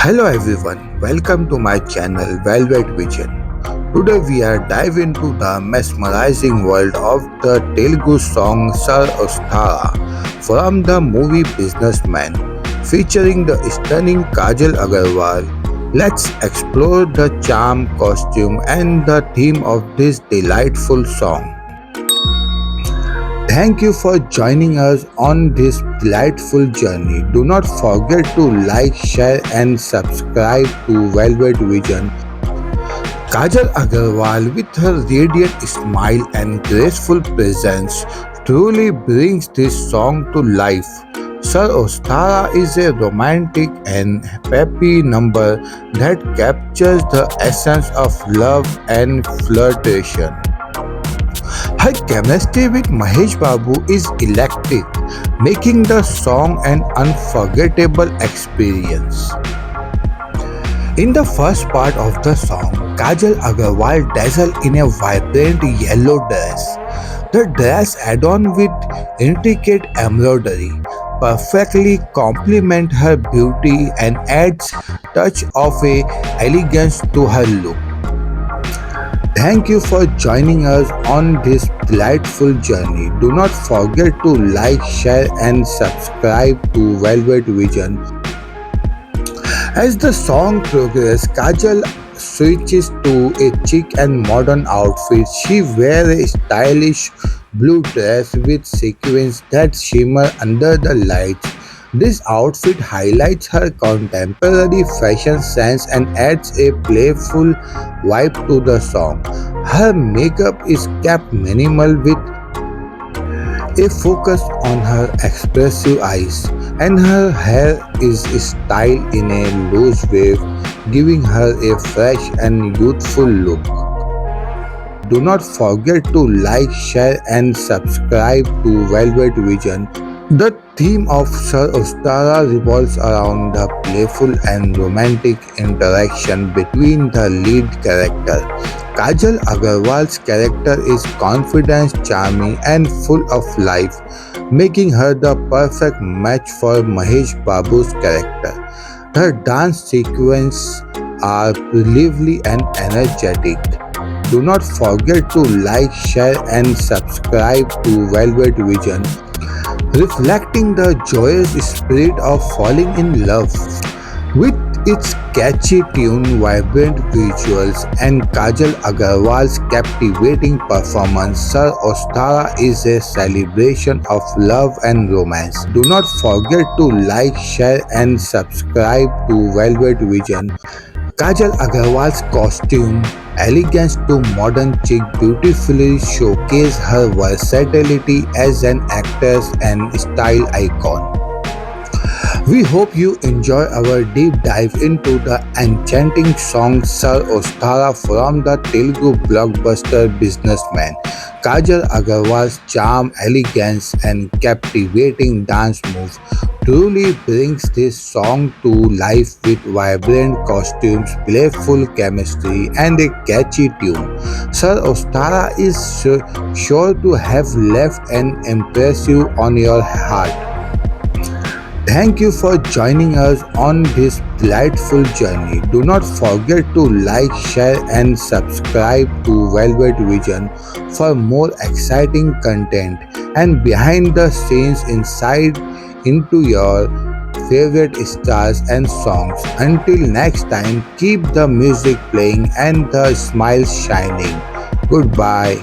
Hello everyone, welcome to my channel Velvet Vision. Today we are dive into the mesmerizing world of the Telugu song Sir Ostara from the movie Businessman, featuring the stunning Kajal Agarwal. Let's explore the charm, costume and the theme of this delightful song. Thank you for joining us on this delightful journey. Do not forget to like, share, and subscribe to Velvet Vision. Kajal Agarwal, with her radiant smile and graceful presence, truly brings this song to life. Sir Ostara is a romantic and peppy number that captures the essence of love and flirtation. Her chemistry with Mahesh Babu is electric, making the song an unforgettable experience. In the first part of the song, Kajal Agarwal dazzles in a vibrant yellow dress. The dress adorned with intricate embroidery perfectly complements her beauty and adds touch of a elegance to her look. Thank you for joining us on this delightful journey. Do not forget to like, share, and subscribe to Velvet Vision. As the song progresses, Kajal switches to a chic and modern outfit. She wears a stylish blue dress with sequins that shimmer under the lights. This outfit highlights her contemporary fashion sense and adds a playful vibe to the song. Her makeup is kept minimal with a focus on her expressive eyes, and her hair is styled in a loose wave, giving her a fresh and youthful look. Do not forget to like, share, and subscribe to Velvet Vision. The theme of Sir Ostara revolves around the playful and romantic interaction between the lead character. Kajal Agarwal's character is confident, charming, and full of life, making her the perfect match for Mahesh Babu's character. Her dance sequences are lively and energetic. Do not forget to like, share, and subscribe to Velvet Vision, reflecting the joyous spirit of falling in love. With its catchy tune, vibrant visuals, and Kajal Agarwal's captivating performance, Sir Ostara is a celebration of love and romance. Do not forget to like, share, and subscribe to Velvet Vision. Kajal Agarwal's costume, elegance to modern chic, beautifully showcase her versatility as an actress and style icon. We hope you enjoy our deep dive into the enchanting song Sir Ostara from the Telugu blockbuster Businessman. Kajal Agarwal's charm, elegance, and captivating dance moves truly brings this song to life with vibrant costumes, playful chemistry, and a catchy tune. Sir Ostara is sure to have left an impressive on your heart. Thank you for joining us on this delightful journey. Do not forget to like, share, and subscribe to Velvet Vision for more exciting content and behind the scenes insight into your favorite stars and songs. Until next time, keep the music playing and the smiles shining. Goodbye.